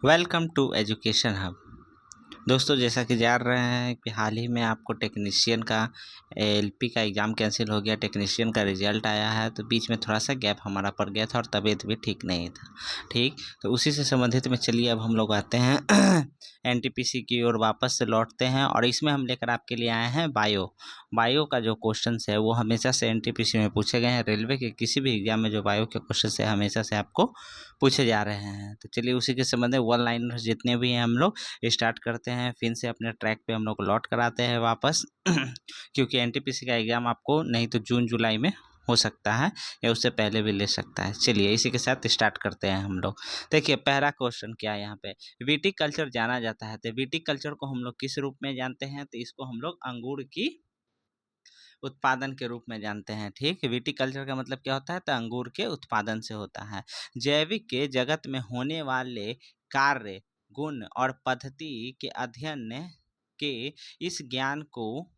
Welcome to education hub. दोस्तों, जैसा कि जान रहे हैं कि हाल ही में आपको टेक्नीशियन का एलपी का एग्ज़ाम कैंसिल हो गया, टेक्नीशियन का रिजल्ट आया है। तो बीच में थोड़ा सा गैप हमारा पड़ गया था और तबीयत भी ठीक नहीं था। ठीक, तो उसी से संबंधित में चलिए अब हम लोग आते हैं एनटीपीसी की ओर वापस से लौटते हैं। और इसमें हम लेकर आपके लिए आए हैं बायो का जो क्वेश्चन है वो हमेशा से एनटीपीसी में पूछे गए हैं। रेलवे के किसी भी एग्जाम में जो बायो के क्वेश्चन है हमेशा से आपको पूछे जा रहे हैं। तो चलिए उसी के संबंध में वन लाइनर जितने भी हैं हम लोग स्टार्ट करते हैं, फिर से अपने ट्रैक पे हम लोग लौट कर आते हैं वापस क्योंकि एनटीपीसी का एग्ज़ाम आपको नहीं तो जून जुलाई में हो सकता है या उससे पहले भी ले सकता है। चलिए इसी के साथ स्टार्ट करते हैं हम लोग। देखिए पहला क्वेश्चन क्या है यहाँ पे, विटिकल्चर जाना जाता है। तो विटिकल्चर को हम लोग किस रूप में जानते हैं? तो इसको हम लोग अंगूर की उत्पादन के रूप में जानते हैं। ठीक, विटिकल्चर का मतलब क्या होता है? तो अंगूर के उत्पादन से होता है। जैविक के जगत में होने वाले कार्य, गुण और पद्धति के अध्ययन के इस ज्ञान को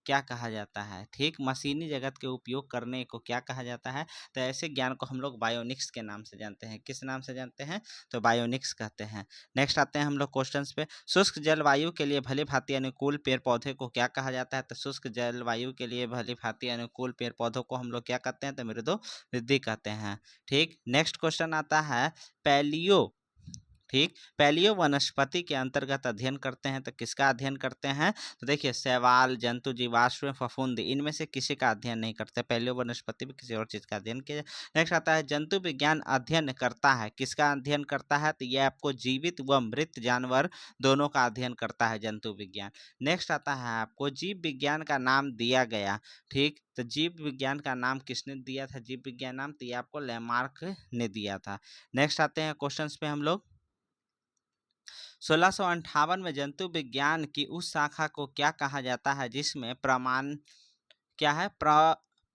क्या कहा जाता है? ठीक, मशीनी जगत के उपयोग करने को क्या कहा जाता है? तो ऐसे ज्ञान को हम लोग बायोनिक्स के नाम से जानते हैं। किस नाम से जानते हैं? तो बायोनिक्स कहते हैं। नेक्स्ट आते हैं हम लोग क्वेश्चंस पे। शुष्क जलवायु के लिए भली भांति अनुकूल पेड़ पौधे को क्या कहा जाता है? तो शुष्क जलवायु के लिए भली भांति अनुकूल पेड़ पौधों को हम लोग क्या कहते हैं? तो मृदु वृद्धि कहते हैं। ठीक, नेक्स्ट क्वेश्चन आता है पैलियो। ठीक, पैलियो वनस्पति के अंतर्गत अध्ययन करते हैं। तो किसका अध्ययन करते हैं? तो देखिए शैवाल, जंतु, जीवाश्म, फफूंद, इनमें से किसी का अध्ययन नहीं करते। पैलियो वनस्पति भी किसी और चीज का अध्ययन किया। नेक्स्ट आता है जंतु विज्ञान अध्ययन करता है। किसका अध्ययन करता है? तो यह आपको जीवित व मृत जानवर दोनों का अध्ययन करता है जंतु विज्ञान। नेक्स्ट आता है आपको जीव विज्ञान का नाम दिया गया। ठीक, तो जीव विज्ञान का नाम किसने दिया था? जीव विज्ञान नाम तो ये आपको लैमार्क ने दिया था। नेक्स्ट आते हैं क्वेश्चंस पे हम लोग। 1658 में जंतु विज्ञान की उस शाखा को क्या कहा जाता है जिसमें प्रमाण क्या है?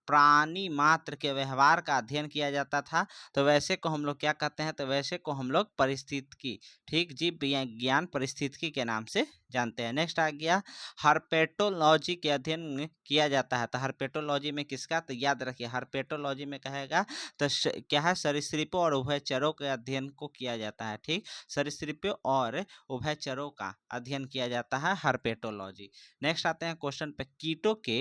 प्राणी मात्र के व्यवहार का अध्ययन किया जाता था। तो वैसे को हम लोग क्या कहते हैं? तो वैसे को हम लोग परिस्थितिकी, ठीक, जीव विज्ञान परिस्थितिकी के नाम से जानते हैं। नेक्स्ट आ गया हर्पेटोलॉजी के अध्ययन किया जाता है। तो हर्पेटोलॉजी में किसका? तो याद रखिए हर्पेटोलॉजी में कहेगा तो क्या है? सरीसृपों और उभयचरों के अध्ययन को किया जाता है। ठीक, सरीसृपों और उभयचरों का अध्ययन किया जाता है हर्पेटोलॉजी। नेक्स्ट आते हैं क्वेश्चन पे, कीटों के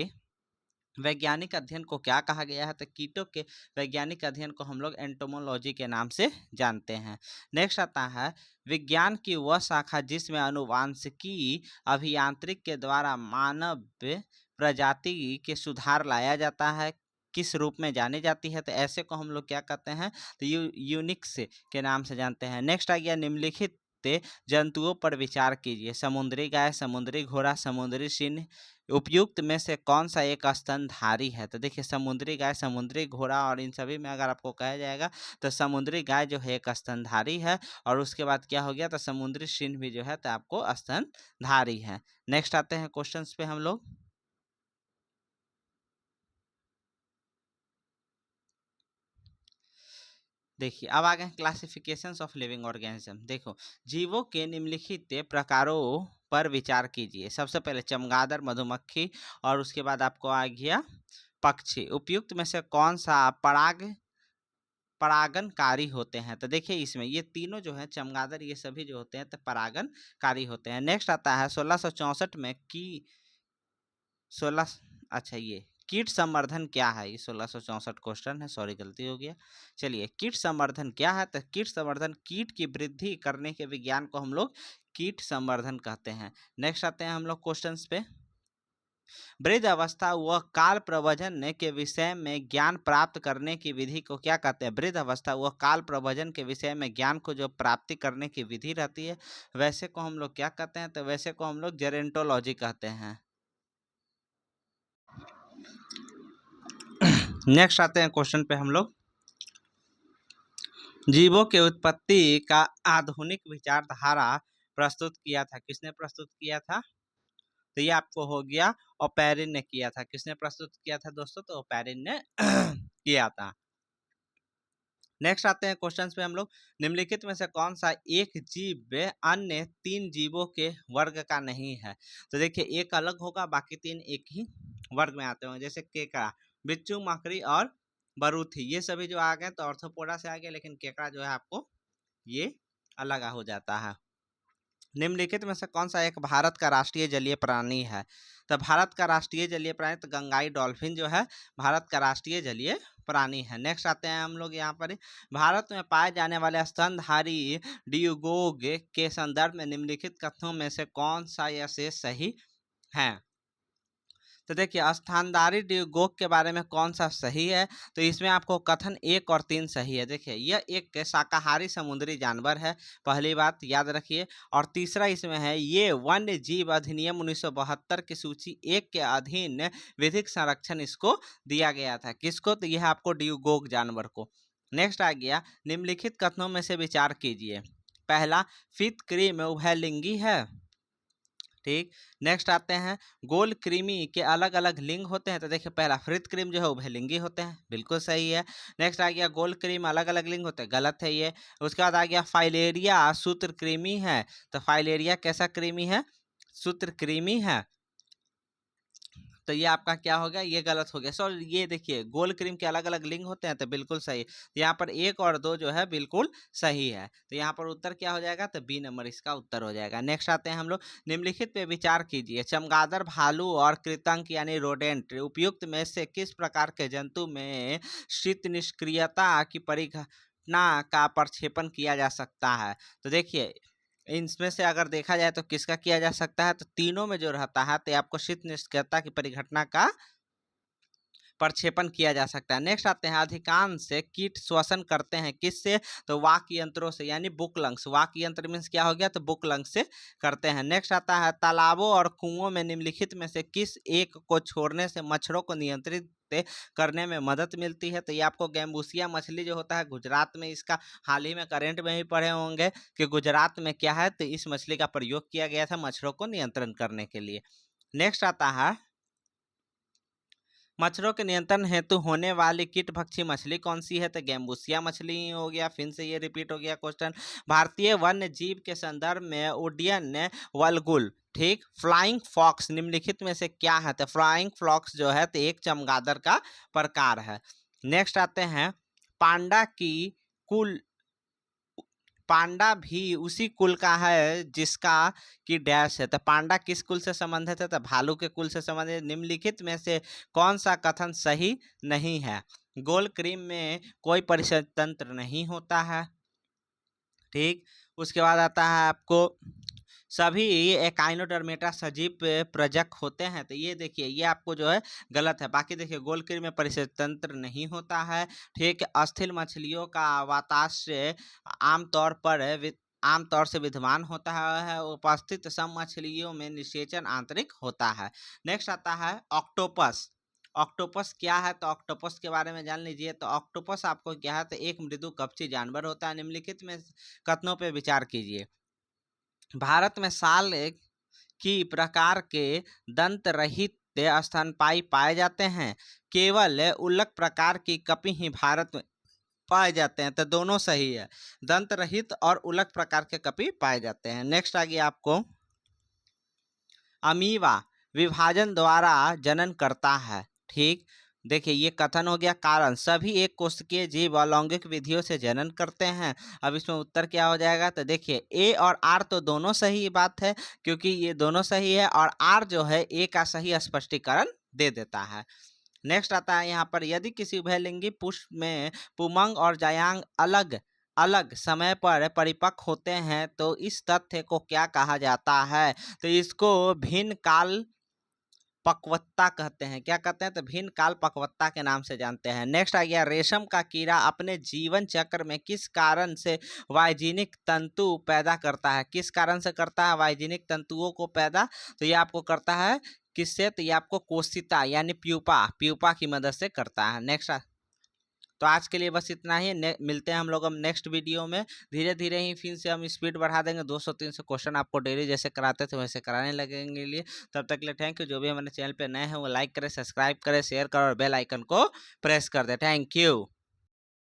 वैज्ञानिक अध्ययन को क्या कहा गया है? तो कीटों के वैज्ञानिक अध्ययन को हम लोग एंटोमोलॉजी के नाम से जानते हैं। नेक्स्ट आता है विज्ञान की वह शाखा जिसमें अनुवांशिकी अभियांत्रिक के द्वारा मानव प्रजाति के सुधार लाया जाता है, किस रूप में जानी जाती है? तो ऐसे को हम लोग क्या कहते हैं? तो यूनिक्स के नाम से जानते हैं। नेक्स्ट आ गया निम्नलिखित जंतुओं पर विचार कीजिए। समुद्री गाय, समुद्री घोड़ा, समुद्री सिंह उपयुक्त में से कौन सा एक स्तनधारी है? तो देखिए समुद्री गाय, समुद्री घोड़ा और इन सभी में अगर आपको कहा जाएगा तो समुद्री गाय जो है एक स्तनधारी है। और उसके बाद क्या हो गया? तो समुद्री सिंह भी जो है तो आपको स्तनधारी है। नेक्स्ट आते हैं क्वेश्चंस पे हम लोग। देखिए अब आ गए क्लासिफिकेशंस ऑफ लिविंग ऑर्गेनिज्म। देखो जीवों के निम्नलिखित प्रकारों पर विचार कीजिए। सबसे पहले चमगादड़, मधुमक्खी और उसके बाद आपको आ गया पक्षी। उपयुक्त में से कौन सा परागनकारी होते हैं? तो देखिए इसमें ये तीनों जो है चमगादड़ ये सभी जो होते हैं तो परागनकारी होते हैं। नेक्स्ट आता है 1664 में की 16 अच्छा ये कीट संवर्धन क्या है? ये 1664 क्वेश्चन है, सॉरी गलती हो गया। चलिए कीट संवर्धन क्या है? तो कीट संवर्धन कीट की वृद्धि करने के विज्ञान को हम लोग कीट संवर्धन कहते हैं। नेक्स्ट आते हैं हम लोग क्वेश्चंस पे। वृद्ध अवस्था व काल प्रवचन के विषय में ज्ञान प्राप्त करने की विधि को क्या कहते हैं? वृद्ध अवस्था व काल प्रवचन के विषय में ज्ञान को जो प्राप्ति करने की विधि रहती है वैसे को हम लोग क्या कहते हैं? तो वैसे को हम लोग जेरेंटोलॉजी कहते हैं। नेक्स्ट आते हैं क्वेश्चन पे हम लोग। जीवों के उत्पत्ति का आधुनिक विचारधारा प्रस्तुत किया था। किसने प्रस्तुत किया था? तो ये आपको हो गया ओपेरिन ने किया था। किसने प्रस्तुत किया था दोस्तों? तो ओपेरिन ने किया था। नेक्स्ट आते हैं क्वेश्चंस पे हम लोग। निम्नलिखित में से कौन सा एक जीव अन्य तीन जीवों के वर्ग का नहीं है? तो देखिए एक अलग होगा, बाकी तीन एक ही वर्ग में आते होंगे। जैसे केकड़ा, बिच्छू, मकड़ी और बरूथी, ये सभी जो आ गए तो ऑर्थोपोडा से आ गए, लेकिन केकड़ा जो है आपको ये अलग हो जाता है। निम्नलिखित में से कौन सा एक भारत का राष्ट्रीय जलीय प्राणी है? तो भारत का राष्ट्रीय जलीय प्राणी तो गंगाई डॉल्फिन जो है भारत का राष्ट्रीय जलीय प्राणी है। नेक्स्ट आते हैं हम लोग यहाँ पर, भारत में पाए जाने वाले स्तनधारी ड्यूगोग के संदर्भ में निम्नलिखित कथनों में से कौन सा यह से सही है? तो देखिए स्तनधारी ड्यूगोग के बारे में कौन सा सही है? तो इसमें आपको कथन 1 और 3 सही है। देखिए यह एक शाकाहारी समुद्री जानवर है, पहली बात याद रखिए। और तीसरा इसमें है ये वन्य जीव अधिनियम 1972 की सूची 1 के अधीन विधिक संरक्षण इसको दिया गया था। किसको? तो यह आपको ड्यूगोग जानवर को। नेक्स्ट आ गया, निम्नलिखित कथनों में से विचार कीजिए। पहला, फित कृमि उभयलिंगी है। ठीक। नेक्स्ट आते हैं, गोल कृमि के अलग अलग लिंग होते हैं। तो देखिए पहला, फ्रित कृमि जो है उभयलिंगी होते हैं, बिल्कुल सही है। नेक्स्ट आ गया, गोल कृमि अलग अलग लिंग होते हैं, गलत है ये। उसके बाद आ गया, फाइलेरिया सूत्र कृमि है। तो फाइलेरिया कैसा कृमि है? सूत्र कृमि है। तो ये आपका क्या हो गया? ये गलत हो गया। सो ये देखिए गोल क्रीम के अलग अलग लिंग होते हैं, तो बिल्कुल सही। तो यहाँ पर 1 और 2 जो है बिल्कुल सही है। तो यहाँ पर उत्तर क्या हो जाएगा? तो बी नंबर इसका उत्तर हो जाएगा। नेक्स्ट आते हैं हम लोग, निम्नलिखित पे विचार कीजिए। चमगादड़, भालू और कृतंक यानी रोडेंट उपयुक्त में से किस प्रकार के जंतु में शीत निष्क्रियता की परिघटना का प्रक्षेपण किया जा सकता है? तो देखिए इनमें से अगर देखा जाए तो किसका किया जा सकता है? तो तीनों में जो रहता है तो आपको शीत निष्क्रियता की परिघटना का प्रक्षेपण किया जा सकता है। नेक्स्ट आते हैं, अधिकांश कीट श्वसन करते हैं किससे? तो वाक यंत्रों से, यानी बुक लंग्स। वाक यंत्र मीन्स क्या हो गया? तो बुक लंग्स से करते हैं। नेक्स्ट आता है, तालाबों और कुओं में निम्नलिखित में से किस एक को छोड़ने से मच्छरों को नियंत्रित करने में मदद मिलती है? तो ये आपको गैम्बूसिया मछली जो होता है, गुजरात में इसका हाल ही में करंट में भी पढ़े होंगे कि गुजरात में क्या है, तो इस मछली का प्रयोग किया गया था मच्छरों को नियंत्रण करने के लिए। नेक्स्ट आता है, मच्छरों के नियंत्रण हेतु होने वाली कीटभक्षी मछली कौन सी है? तो गैम्बूसिया मछली ही हो गया। फिर से ये रिपीट हो गया क्वेश्चन। भारतीय वन्य जीव के संदर्भ में उड्डयन वल्गुल, ठीक, फ्लाइंग फॉक्स निम्नलिखित में से क्या है? तो फ्लाइंग फॉक्स जो है तो एक चमगादड़ का प्रकार है। नेक्स्ट आते हैं, पांडा की कुल पांडा भी उसी कुल का है जिसका कि डैश है। तो पांडा किस कुल से संबंधित है? तो भालू के कुल से संबंधित। निम्नलिखित में से कौन सा कथन सही नहीं है? गोल क्रीम में कोई परिषद तंत्र नहीं होता है। ठीक। उसके बाद आता है आपको, सभी एकाइनोडर्मेटा सजीव प्रजक होते हैं। तो ये देखिए ये आपको जो है गलत है। बाकी देखिए गोलकृमि में परिषद तंत्र नहीं होता है। ठीक। अस्थिल मछलियों का वाताश्रय आमतौर से विद्यमान होता है। उपस्थित सब मछलियों में निषेचन आंतरिक होता है। नेक्स्ट आता है ऑक्टोपस। ऑक्टोपस क्या है? तो ऑक्टोपस के बारे में जान लीजिए। तो ऑक्टोपस आपको क्या है? तो एक मृदु कवची जानवर होता है। निम्नलिखित में कथनों पर विचार कीजिए। भारत में साल की प्रकार के दंत रहित स्तनपायी पाए जाते हैं। केवल उल्लक प्रकार की कपि ही भारत में पाए जाते हैं। तो दोनों सही है, दंत रहित और उल्लक प्रकार के कपि पाए जाते हैं। नेक्स्ट आ गया आपको, अमीबा विभाजन द्वारा जनन करता है। ठीक। देखिए ये कथन हो गया। कारण, सभी एक कोशिकीय जीव अलैंगिक विधियों से जनन करते हैं। अब इसमें उत्तर क्या हो जाएगा? तो देखिए ए और आर तो दोनों सही बात है, क्योंकि ये दोनों सही है और आर जो है ए का सही स्पष्टीकरण दे देता है। नेक्स्ट आता है यहाँ पर, यदि किसी उभयलिंगी पुष्प में पुमंग और जायांग अलग अलग समय पर परिपक्व होते हैं तो इस तथ्य को क्या कहा जाता है? तो इसको भिन्न काल पक्वत्ता कहते हैं। क्या कहते हैं? तो भिन्न काल पक्वत्ता के नाम से जानते हैं। नेक्स्ट आ गया, रेशम का कीड़ा अपने जीवन चक्र में किस कारण से वाइजिनिक तंतु पैदा करता है? किस कारण से करता है वाइजिनिक तंतुओं को पैदा? तो ये आपको करता है किससे? तो ये आपको कोशिका यानी प्यूपा की मदद से करता है। नेक्स्ट, तो आज के लिए बस इतना ही। मिलते हैं हम लोग हम नेक्स्ट वीडियो में। धीरे धीरे ही फिर से हम स्पीड बढ़ा देंगे। 200-300 क्वेश्चन आपको डेली जैसे कराते थे वैसे कराने लगेंगे लिए। तब तक के लिए थैंक यू। जो भी हमारे चैनल पे नए हैं वो लाइक करें, सब्सक्राइब करें, शेयर करें और बेल आइकन को प्रेस कर दे। Thank you.